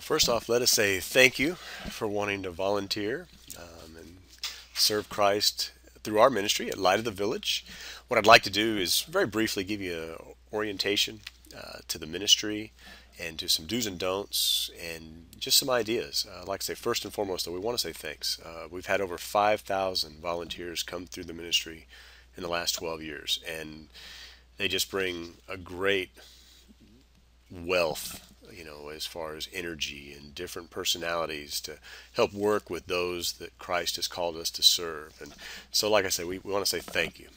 First off, let us say thank you for wanting to volunteer and serve Christ through our ministry at Light of the Village. What I'd like to do is very briefly give you an orientation to the ministry and to some do's and don'ts and just some ideas. Like I say, first and foremost, though, we want to say thanks. We've had over 5,000 volunteers come through the ministry in the last 12 years, and they just bring a great wealth, as far as energy and different personalities to help work with those that Christ has called us to serve. And so, like I said, we want to say thank you.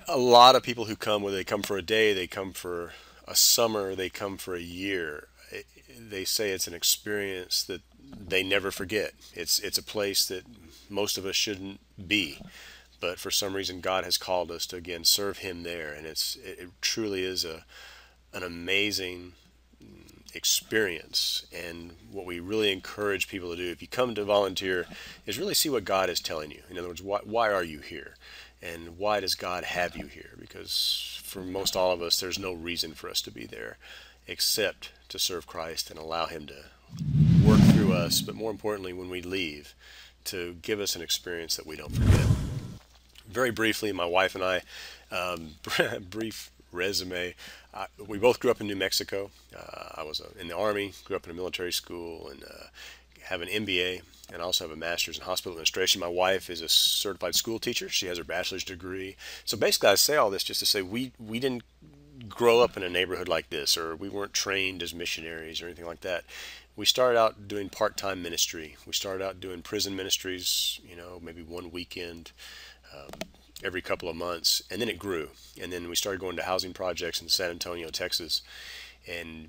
A lot of people who come, whether they come for a day, they come for a summer, they come for a year, they say it's an experience that they never forget. It's a place that most of us shouldn't be, but for some reason God has called us to again serve Him there, and it truly is an amazing experience. And what we really encourage people to do, if you come to volunteer, is really see what God is telling you. In other words, why are you here? And why does God have you here? Because for most all of us, there's no reason for us to be there except to serve Christ and allow Him to work through us, but more importantly, when we leave, to give us an experience that we don't forget. Very briefly, my wife and I, brief resume. We both grew up in New Mexico. I was in the Army, grew up in a military school, and have an MBA, and also have a master's in hospital administration. My wife is a certified school teacher. She has her bachelor's degree. So basically, I say all this just to say we didn't grow up in a neighborhood like this, or we weren't trained as missionaries or anything like that. We started out doing part-time ministry. We started out doing prison ministries, maybe one weekend every couple of months, and then it grew. And then we started going to housing projects in San Antonio, Texas. And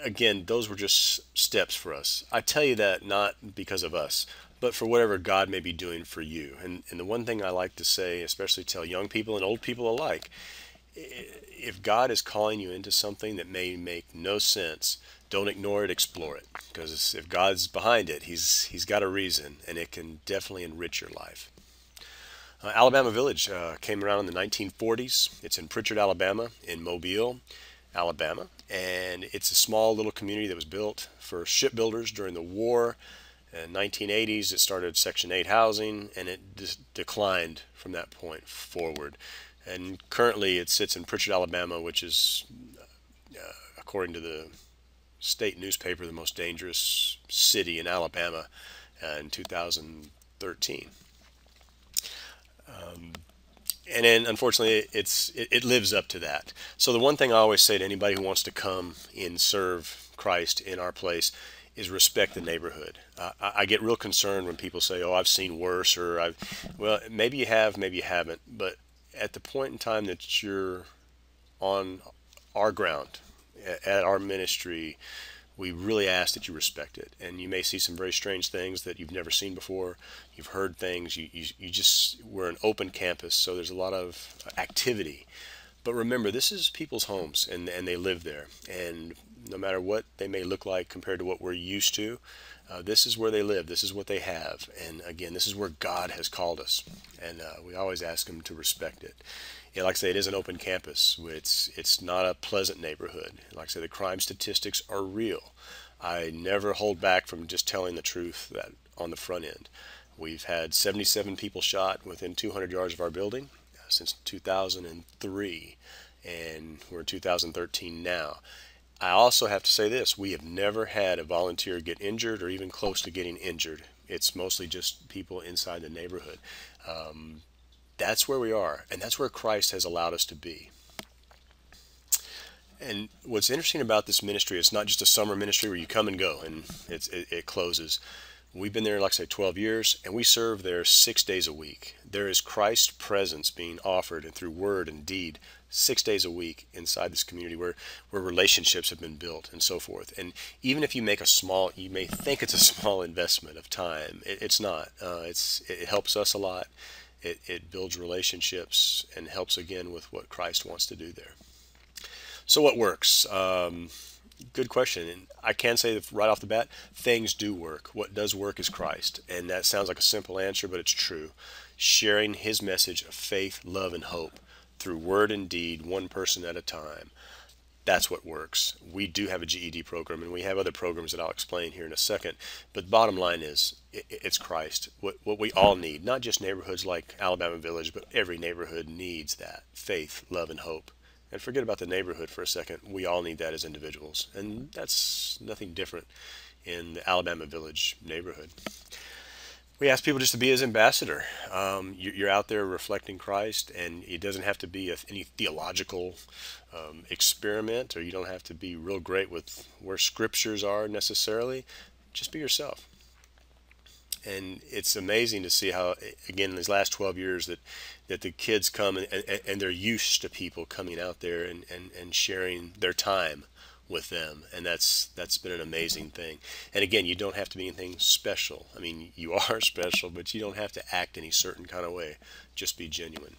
again, those were just steps for us. I tell you that not because of us, but for whatever God may be doing for you. And the one thing I like to say, especially tell young people and old people alike, if God is calling you into something that may make no sense, don't ignore it, explore it. Because if God's behind it, He's got a reason, and it can definitely enrich your life. Alabama Village came around in the 1940s. It's in Pritchard, Alabama, in Mobile, Alabama. And it's a small little community that was built for shipbuilders during the war. In the 1980s, it started Section 8 housing, and it declined from that point forward. And currently, it sits in Pritchard, Alabama, which is, according to the state newspaper, the most dangerous city in Alabama in 2013. And then, unfortunately, it lives up to that. So the one thing I always say to anybody who wants to come and serve Christ in our place is respect the neighborhood. I get real concerned when people say, "Oh, I've seen worse," or well, maybe you have, maybe you haven't. But at the point in time that you're on our ground, at our ministry, we really ask that you respect it. And you may see some very strange things that you've never seen before. You've heard things. We're an open campus, so there's a lot of activity. But remember, this is people's homes, and they live there. And no matter what they may look like compared to what we're used to, this is where they live. This is what they have. And again, this is where God has called us. And we always ask them to respect it. Yeah, like I say, it is an open campus. It's not a pleasant neighborhood. Like I say, the crime statistics are real. I never hold back from just telling the truth that on the front end. We've had 77 people shot within 200 yards of our building since 2003, and we're in 2013 now. I also have to say this: we have never had a volunteer get injured or even close to getting injured. It's mostly just people inside the neighborhood. That's where we are, and that's where Christ has allowed us to be. And what's interesting about this ministry, it's not just a summer ministry where you come and go and it closes. We've been there, like I say, 12 years, and we serve there 6 days a week. There is Christ's presence being offered, and through word and deed, 6 days a week inside this community where relationships have been built and so forth. And even if you make you may think it's a small investment of time. It's not. It helps us a lot. It builds relationships and helps again with what Christ wants to do there. So what works? Good question. And I can say that right off the bat, things do work. What does work is Christ. And that sounds like a simple answer, but it's true. Sharing His message of faith, love, and hope through word and deed, one person at a time. That's what works. We do have a GED program, and we have other programs that I'll explain here in a second. But bottom line is, it's Christ. What we all need, not just neighborhoods like Alabama Village, but every neighborhood needs that faith, love, and hope. And forget about the neighborhood for a second. We all need that as individuals, and that's nothing different in the Alabama Village neighborhood. We ask people just to be his ambassador. You're out there reflecting Christ, and it doesn't have to be any theological experiment, or you don't have to be real great with where scriptures are necessarily. Just be yourself. And it's amazing to see how, again, in these last 12 years, that the kids come and they're used to people coming out there and sharing their time with them, and that's been an amazing thing. And again, you don't have to be anything special. I mean, you are special, but you don't have to act any certain kind of way. Just be genuine.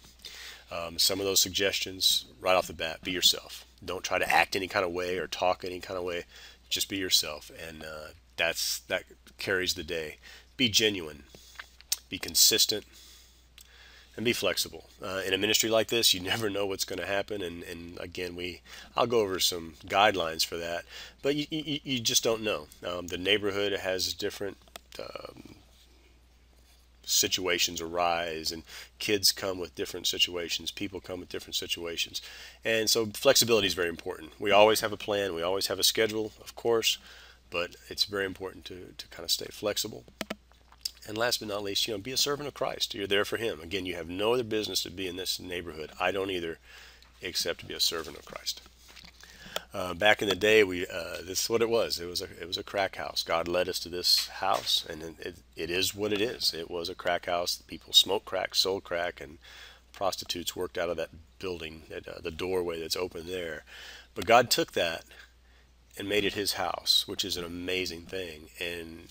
Some of those suggestions right off the bat: be yourself. Don't try to act any kind of way or talk any kind of way. Just be yourself, and that carries the day. Be genuine. Be consistent. And be flexible. In a ministry like this, you never know what's going to happen, and again, I'll go over some guidelines for that, but you just don't know. The neighborhood has different situations arise, and kids come with different situations, people come with different situations, and so flexibility is very important. We always have a plan, we always have a schedule, of course, but it's very important to kind of stay flexible. And last but not least, be a servant of Christ. You're there for him. Again, you have no other business to be in this neighborhood. I don't either, except to be a servant of Christ. Back in the day, this is what it was. It was a crack house. God led us to this house, and it is what it is. It was a crack house. People smoked crack, sold crack, and prostitutes worked out of that building, the doorway that's open there. But God took that and made it his house, which is an amazing thing. And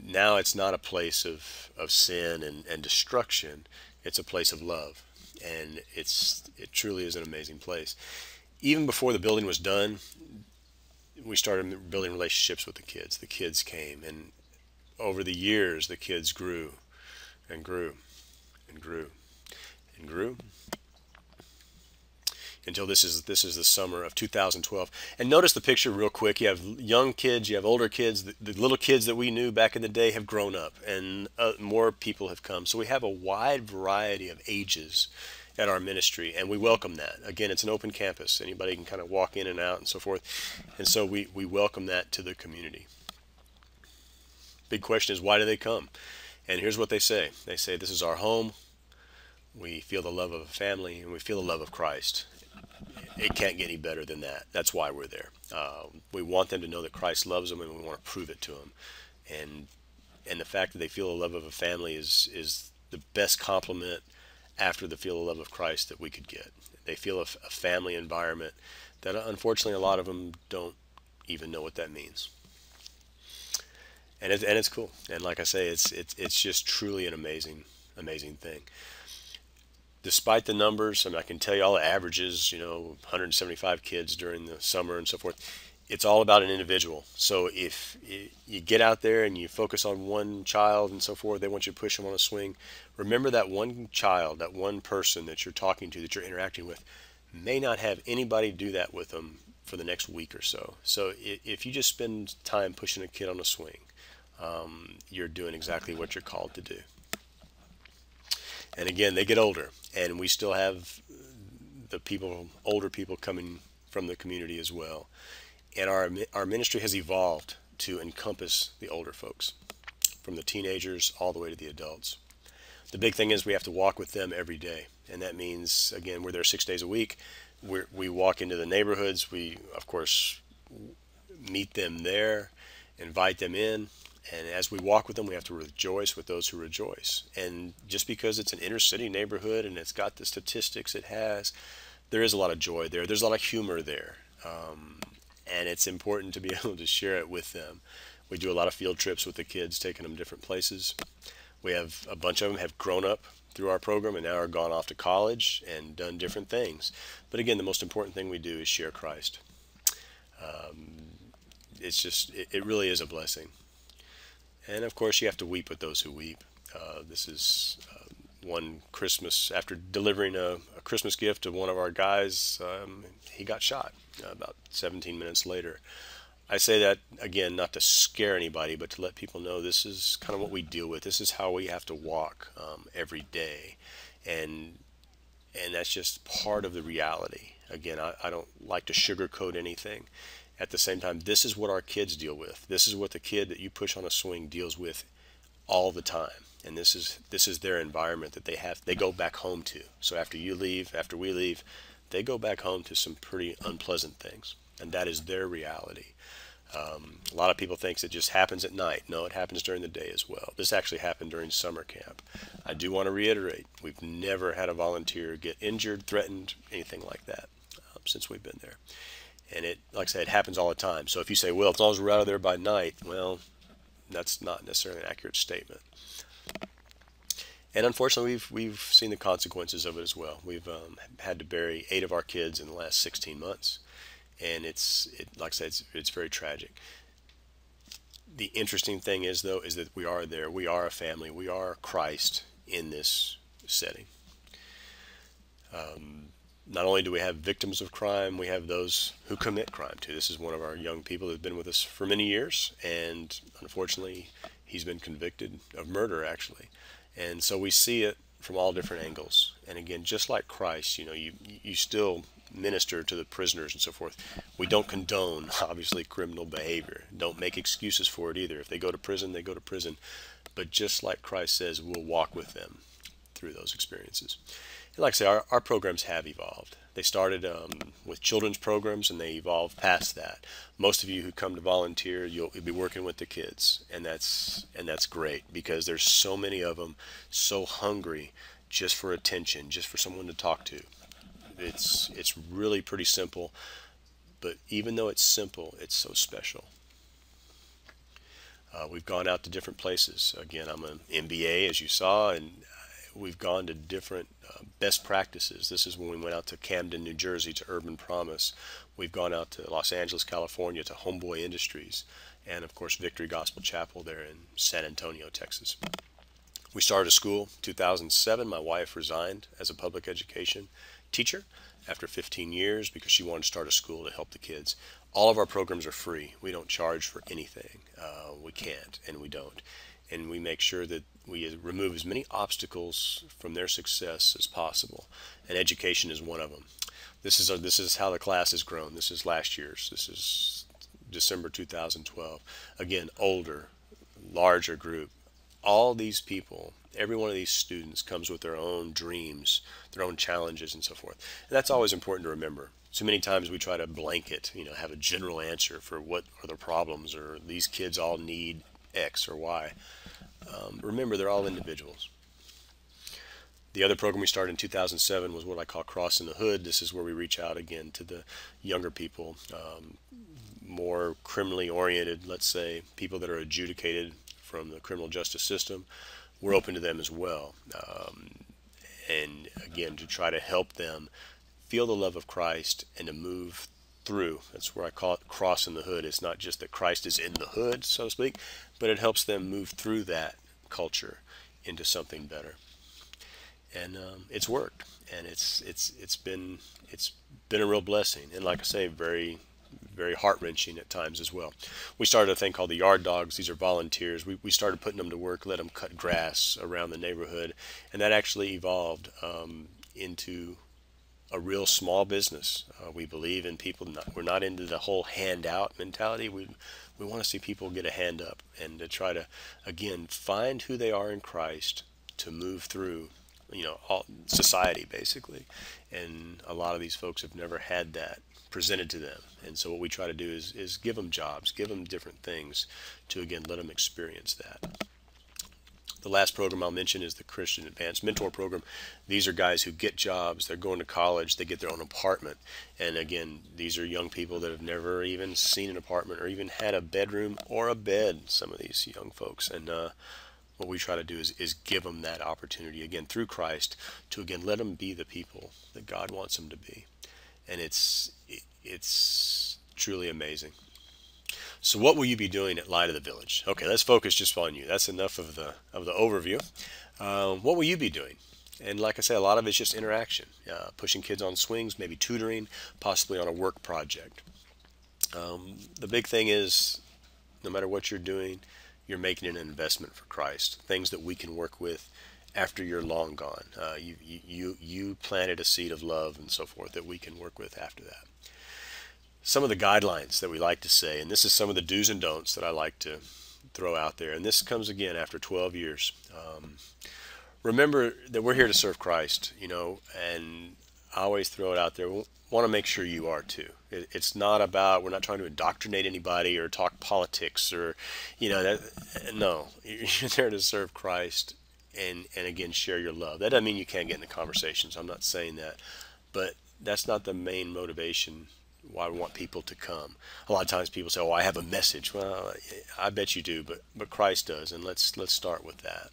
now it's not a place of sin and destruction. It's a place of love, and it truly is an amazing place. Even before the building was done, we started building relationships with the kids. The kids came, and over the years, the kids grew and grew and grew and grew until this is the summer of 2012. And notice the picture real quick. You have young kids, you have older kids. The little kids that we knew back in the day have grown up, and more people have come. So we have a wide variety of ages at our ministry, and we welcome that. Again, it's an open campus. Anybody can kind of walk in and out and so forth. And so we welcome that to the community. Big question is, why do they come? And here's what they say. They say, this is our home. We feel the love of a family, and we feel the love of Christ. It can't get any better than that. That's why we're there. We want them to know that Christ loves them, and we want to prove it to them. And the fact that they feel the love of a family is the best compliment after the feel the love of Christ that we could get. They feel a family environment that unfortunately a lot of them don't even know what that means. And it's cool. And like I say, it's just truly an amazing thing. Despite the numbers, I mean, I can tell you all the averages, 175 kids during the summer and so forth. It's all about an individual. So if you get out there and you focus on one child and so forth, they want you to push them on a swing. Remember that one child, that one person that you're talking to, that you're interacting with, may not have anybody do that with them for the next week or so. So if you just spend time pushing a kid on a swing, you're doing exactly what you're called to do. And again, they get older, and we still have the older people coming from the community as well. And our ministry has evolved to encompass the older folks, from the teenagers all the way to the adults. The big thing is we have to walk with them every day, and that means, again, we're there 6 days a week. We walk into the neighborhoods. We, of course, meet them there, invite them in. And as we walk with them, we have to rejoice with those who rejoice. And just because it's an inner city neighborhood and it's got the statistics it has, there is a lot of joy there. There's a lot of humor there. And it's important to be able to share it with them. We do a lot of field trips with the kids, taking them different places. We have a bunch of them have grown up through our program and now are gone off to college and done different things. But again, the most important thing we do is share Christ. It really is a blessing. And of course, you have to weep with those who weep. This is one Christmas, after delivering a Christmas gift to one of our guys, he got shot about 17 minutes later. I say that again, not to scare anybody, but to let people know this is kind of what we deal with. This is how we have to walk every day, and that's just part of the reality. Again, I don't like to sugarcoat anything. At the same time, this is what our kids deal with. This is what the kid that you push on a swing deals with all the time, and this is their environment that they go back home to. So after you leave, after we leave, they go back home to some pretty unpleasant things, and that is their reality. A lot of people think it just happens at night. No, it happens during the day as well. This actually happened during summer camp. I do want to reiterate, we've never had a volunteer get injured, threatened, anything like that since we've been there. And it, like I said, it happens all the time. So if you say, well, as long as we're out of there by night, well, that's not necessarily an accurate statement. And unfortunately, we've seen the consequences of it as well. We've had to bury 8 of our kids in the last 16 months. And like I said, it's very tragic. The interesting thing is, though, is that we are there. We are a family. We are Christ in this setting. Not only do we have victims of crime, we have those who commit crime too. This is one of our young people who's been with us for many years, and unfortunately, he's been convicted of murder, actually. And so we see it from all different angles. And again, just like Christ, you still minister to the prisoners and so forth. We don't condone, obviously, criminal behavior. Don't make excuses for it either. If they go to prison, they go to prison. But just like Christ says, we'll walk with them through those experiences. And like I say, our programs have evolved. They started with children's programs, and they evolved past that. Most of you who come to volunteer, you'll be working with the kids, and that's great, because there's so many of them, so hungry just for attention, just for someone to talk to. It's really pretty simple, but even though it's simple, it's so special. We've gone out to different places. Again, I'm an MBA, as you saw, and we've gone to different best practices. This is when we went out to Camden, New Jersey, to Urban Promise. We've gone out to Los Angeles, California, to Homeboy Industries, and of course Victory Gospel Chapel there in San Antonio, Texas. We started a school 2007. My wife resigned as a public education teacher after 15 years because she wanted to start a school to help the kids. All of our programs are free. We don't charge for anything. We can't, and we don't. And we make sure that we remove as many obstacles from their success as possible. And education is one of them. This is how the class has grown. This is last year's. This is December 2012. Again, older, larger group. All these people, every one of these students comes with their own dreams, their own challenges, and so forth. And that's always important to remember. So many times we try to blanket, have a general answer for what are the problems, or these kids all need X or Y. Remember, they're all individuals. The other program we started in 2007 was what I call Crossing the Hood. This is where we reach out again to the younger people, more criminally oriented, let's say, people that are adjudicated from the criminal justice system. We're open to them as well. And again, to try to help them feel the love of Christ and to move through. That's where I call it crossing the hood. It's not just that Christ is in the hood, so to speak, but it helps them move through that culture into something better. And it's worked, and it's been a real blessing, and like I say, very, very heart-wrenching at times as well. We started a thing called the Yard Dogs. These are volunteers. We started putting them to work, let them cut grass around the neighborhood, and that actually evolved into a real small business. We believe in people. We're not into the whole handout mentality. We want to see people get a hand up and to try to, again, find who they are in Christ to move through, all society basically. And a lot of these folks have never had that presented to them. And so what we try to do is give them jobs, give them different things to, again, let them experience that. The last program I'll mention is the Christian Advanced Mentor Program. These are guys who get jobs, they're going to college, they get their own apartment. And again, these are young people that have never even seen an apartment or even had a bedroom or a bed, some of these young folks. And what we try to do is give them that opportunity, again, through Christ, to, again, let them be the people that God wants them to be. And it's truly amazing. So what will you be doing at Light of the Village? Okay, let's focus just on you. That's enough of the overview. What will you be doing? And like I said, a lot of it's just interaction, pushing kids on swings, maybe tutoring, possibly on a work project. The big thing is, no matter what you're doing, you're making an investment for Christ. Things that we can work with after you're long gone. You planted a seed of love and so forth that we can work with after that. Some of the guidelines that we like to say, and this is some of the do's and don'ts that I like to throw out there, and this comes again after 12 years. Remember that we're here to serve Christ, and I always throw it out there. We want to make sure you are too. It's not about, we're not trying to indoctrinate anybody or talk politics or, no, you're there to serve Christ and again, share your love. That doesn't mean you can't get into conversations. I'm not saying that, but that's not the main motivation why we want people to come. A lot of times people say, "Oh, I have a message." Well, I bet you do, but Christ does, and let's start with that.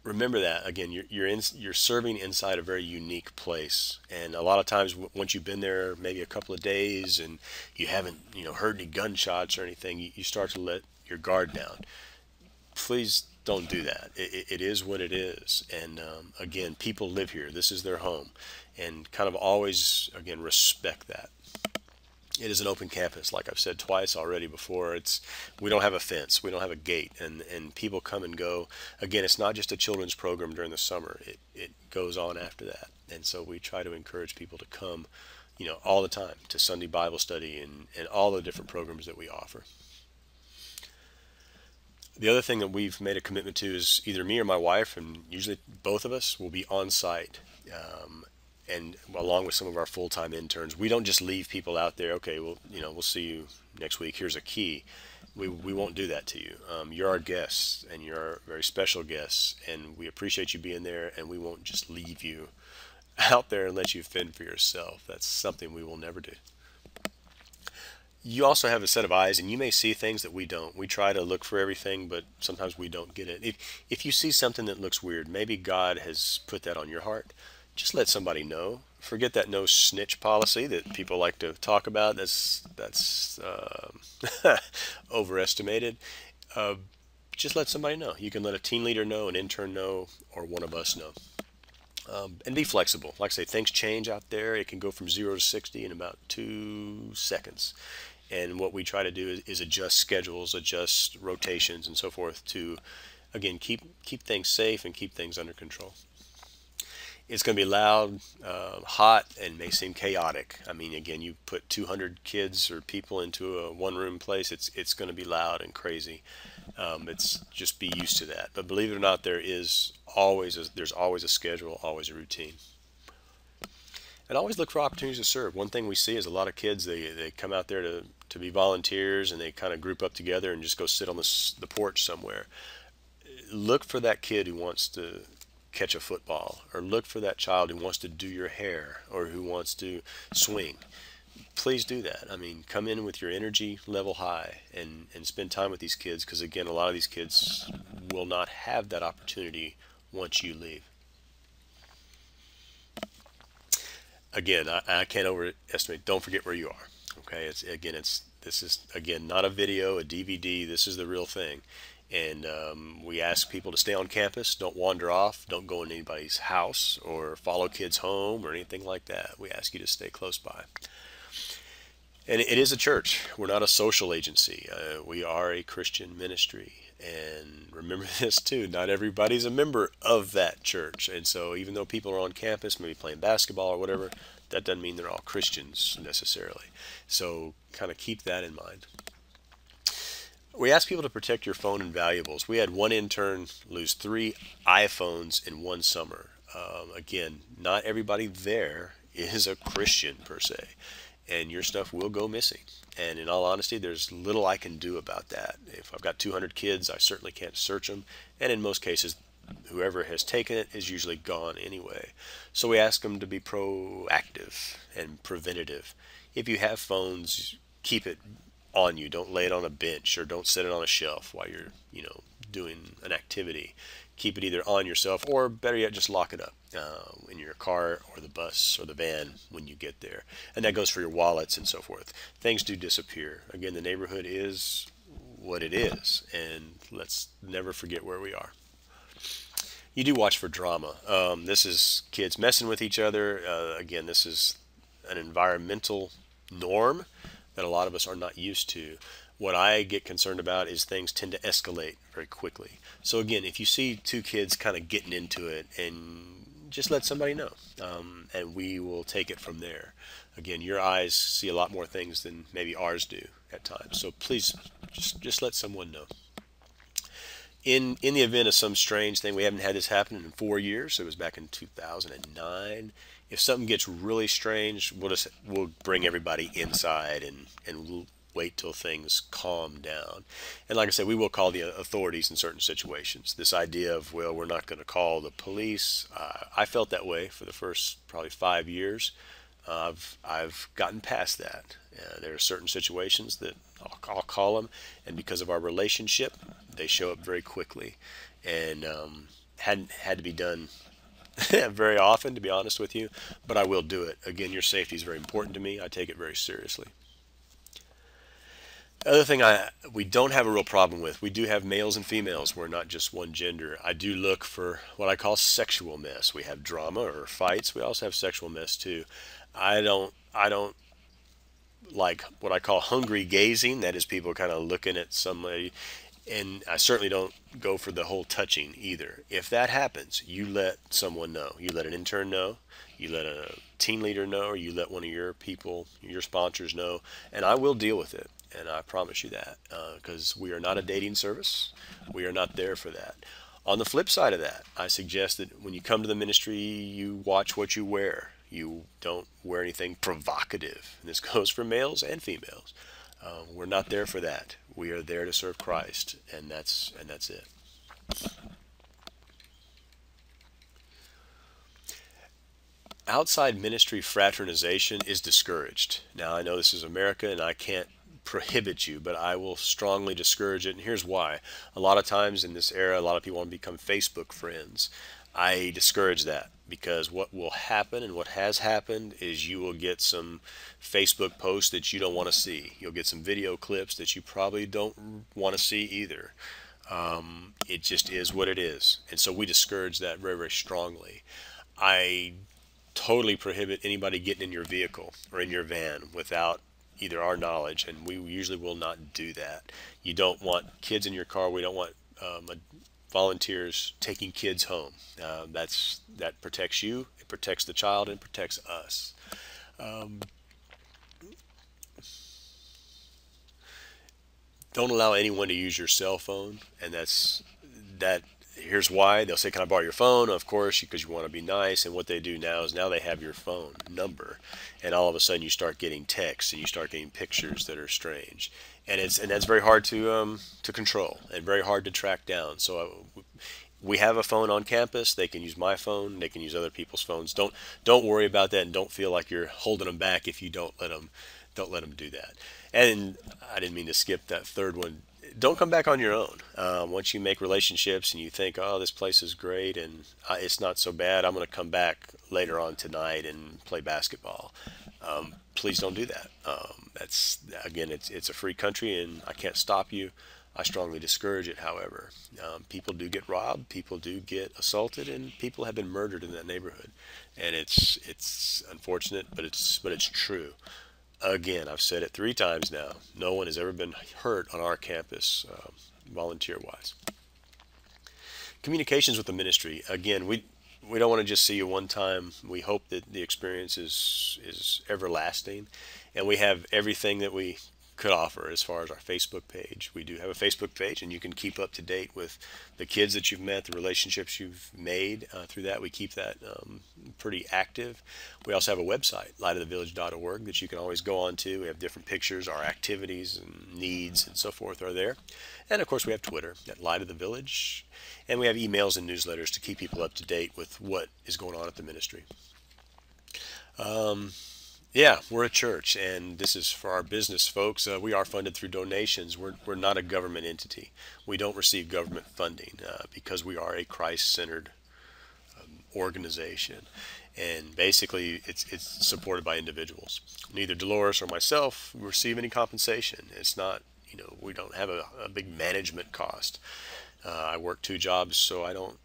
Remember that again. You're serving inside a very unique place, and a lot of times once you've been there maybe a couple of days and you haven't heard any gunshots or anything, you start to let your guard down. Please don't do that. It is what it is, and again, people live here. This is their home, and kind of always again respect that. It is an open campus, like I've said twice already before. We don't have a fence, we don't have a gate, and people come and go. Again, it's not just a children's program during the summer. It goes on after that, and so we try to encourage people to come, all the time to Sunday Bible study and all the different programs that we offer. The other thing that we've made a commitment to is either me or my wife, and usually both of us, will be on site. And along with some of our full-time interns, we don't just leave people out there. Okay, well, we'll see you next week. Here's a key. We won't do that to you. You're our guests, and you're our very special guests, and we appreciate you being there. And we won't just leave you out there and let you fend for yourself. That's something we will never do. You also have a set of eyes, and you may see things that we don't. We try to look for everything, but sometimes we don't get it. If you see something that looks weird, maybe God has put that on your heart, just let somebody know. Forget that no snitch policy that people like to talk about. That's overestimated. Just let somebody know. You can let a team leader know, an intern know, or one of us know. And be flexible. Like I say, things change out there. It can go from 0 to 60 in about 2 seconds. And what we try to do is adjust schedules, adjust rotations, and so forth to, again, keep things safe and keep things under control. It's going to be loud, hot, and may seem chaotic. I mean, again, you put 200 kids or people into a one-room place, it's going to be loud and crazy. It's just be used to that. But believe it or not, there's always a schedule, always a routine. And always look for opportunities to serve. One thing we see is a lot of kids, they come out there to be volunteers, and they kind of group up together and just go sit on the porch somewhere. Look for that kid who wants to catch a football, or look for that child who wants to do your hair or who wants to swing. Please do that. I mean, come in with your energy level high and spend time with these kids, because again, a lot of these kids will not have that opportunity once you leave. Again, I can't overestimate. Don't forget where you are. Okay, this is again not a video, a DVD. This is the real thing. And we ask people to stay on campus. Don't wander off. Don't go in anybody's house or follow kids home or anything like that. We ask you to stay close by. And it is a church. We're not a social agency. We are a Christian ministry. And remember this too, not everybody's a member of that church. And so even though people are on campus, maybe playing basketball or whatever, that doesn't mean they're all Christians necessarily. So kind of keep that in mind. We ask people to protect your phone and valuables. We had one intern lose 3 iPhones in one summer. Again, not everybody there is a Christian per se, and your stuff will go missing. And in all honesty, there's little I can do about that. If I've got 200 kids, I certainly can't search them, and in most cases, whoever has taken it is usually gone anyway. So we ask them to be proactive and preventative. If you have phones, keep it on you. Don't lay it on a bench, or don't set it on a shelf while you're doing an activity. Keep it either on yourself, or better yet, just lock it up in your car or the bus or the van when you get there. And that goes for your wallets and so forth. Things do disappear. Again, the neighborhood is what it is, and let's never forget where we are. You do watch for drama. This is kids messing with each other. Again, this is an environmental norm that a lot of us are not used to. What I get concerned about is things tend to escalate very quickly. So again, if you see two kids kind of getting into it, and just let somebody know, and we will take it from there. Again, your eyes see a lot more things than maybe ours do at times. So please, just let someone know. In the event of some strange thing, we haven't had this happen in 4 years. So it was back in 2009. If something gets really strange, we'll bring everybody inside, and we'll wait till things calm down. And like I said, we will call the authorities in certain situations. This idea of, well, we're not going to call the police. I felt that way for the first probably 5 years. I've gotten past that. There are certain situations that I'll call them, and because of our relationship, they show up very quickly, and hadn't had to be done very often, to be honest with you, but I will do it. Again, your safety is very important to me. I take it very seriously. The other thing we don't have a real problem with, we do have males and females. We're not just one gender. I do look for what I call sexual mess. We have drama or fights. We also have sexual mess too. I don't like what I call hungry gazing. That is people kind of looking at somebody, and I certainly don't go for the whole touching either. If that happens, you let someone know. You let an intern know. You let a team leader know, or you let one of your people, your sponsors know, and I will deal with it. And I promise you that, because we are not a dating service. We are not there for that. On the flip side of that, I suggest that when you come to the ministry, you watch what you wear. You don't wear anything provocative. And this goes for males and females. We're not there for that. We are there to serve Christ, and that's it. Outside ministry fraternization is discouraged. Now, I know this is America, and I can't prohibit you, but I will strongly discourage it, and here's why. A lot of times in this era, a lot of people want to become Facebook friends. I discourage that, because what will happen, and what has happened, is you will get some Facebook posts that you don't want to see. You'll get some video clips that you probably don't want to see either. It just is what it is, and so we discourage that very, very strongly. I totally prohibit anybody getting in your vehicle or in your van without either our knowledge, and we usually will not do that. You don't want kids in your car. We don't want volunteers taking kids home. That protects you, it protects the child, and protects us. Don't allow anyone to use your cell phone, and that. Here's why. They'll say, "Can I borrow your phone?" Of course, because you want to be nice. And what they do now is now they have your phone number, and all of a sudden you start getting texts and you start getting pictures that are strange, and that's very hard to control and very hard to track down. So we have a phone on campus. They can use my phone. They can use other people's phones. Don't worry about that, and don't feel like you're holding them back if you don't let them do that. And I didn't mean to skip that third one. Don't come back on your own. Once you make relationships and you think, oh, this place is great and it's not so bad, I'm going to come back later on tonight and play basketball. Please don't do that. That's again, it's a free country, and I can't stop you. I strongly discourage it. However, people do get robbed, people do get assaulted, and people have been murdered in that neighborhood, and it's unfortunate, but it's true. Again, I've said it 3 times now. No one has ever been hurt on our campus, volunteer-wise. Communications with the ministry. Again, we don't want to just see you one time. We hope that the experience is everlasting, and we have everything that we could offer as far as our Facebook page. We do have a Facebook page, and you can keep up to date with the kids that you've met, the relationships you've made through that. We keep that pretty active. We also have a website, lightofthevillage.org, that you can always go on to. We have different pictures, our activities and needs and so forth are there. And of course we have Twitter at Light of the Village, and we have emails and newsletters to keep people up to date with what is going on at the ministry. Yeah, we're a church, and this is for our business folks. We are funded through donations. We're not a government entity. We don't receive government funding because we are a Christ-centered organization, and basically it's supported by individuals. Neither Dolores or myself receive any compensation. It's not, we don't have a big management cost. I work 2 jobs, so I don't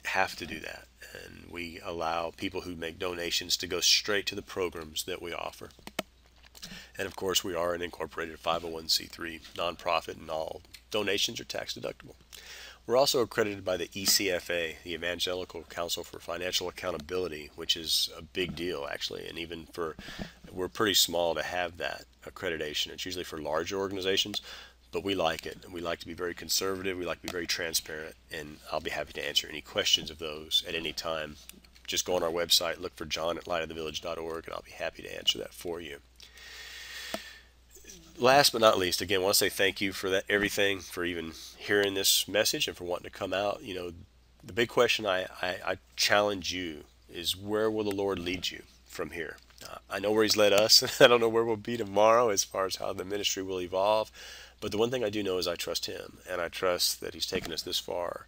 have to do that. And we allow people who make donations to go straight to the programs that we offer. And of course, we are an incorporated 501c3 nonprofit, and all donations are tax deductible. We're also accredited by the ECFA, the Evangelical Council for Financial Accountability, which is a big deal, actually. And even for, we're pretty small to have that accreditation. It's usually for larger organizations, but we like it. And we like to be very conservative. We like to be very transparent. And I'll be happy to answer any questions of those at any time. Just go on our website, look for John at lightofthevillage.org, and I'll be happy to answer that for you. Last but not least, again, I want to say thank you for that, everything, for even hearing this message and for wanting to come out. You know, the big question I challenge you is, where will the Lord lead you from here? I know where He's led us. I don't know where we'll be tomorrow as far as how the ministry will evolve. But the one thing I do know is I trust Him, and I trust that He's taken us this far,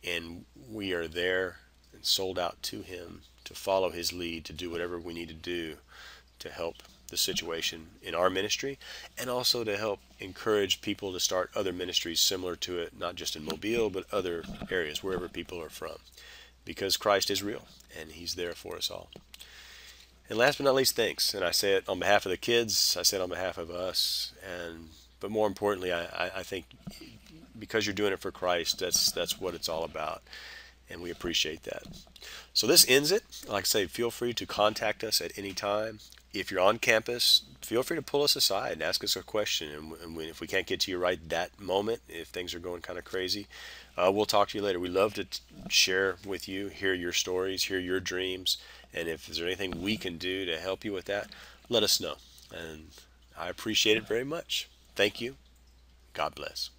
and we are there and sold out to Him to follow His lead, to do whatever we need to do to help the situation in our ministry, and also to help encourage people to start other ministries similar to it, not just in Mobile, but other areas, wherever people are from, because Christ is real and He's there for us all. And last but not least, thanks. And I say it on behalf of the kids, I say it on behalf of us, but more importantly, I think because you're doing it for Christ, that's what it's all about, and we appreciate that. So this ends it. Like I say, feel free to contact us at any time. If you're on campus, feel free to pull us aside and ask us a question. And if we can't get to you right that moment, if things are going kind of crazy, we'll talk to you later. We love to share with you, hear your stories, hear your dreams. And if there's anything we can do to help you with that, let us know. And I appreciate it very much. Thank you. God bless.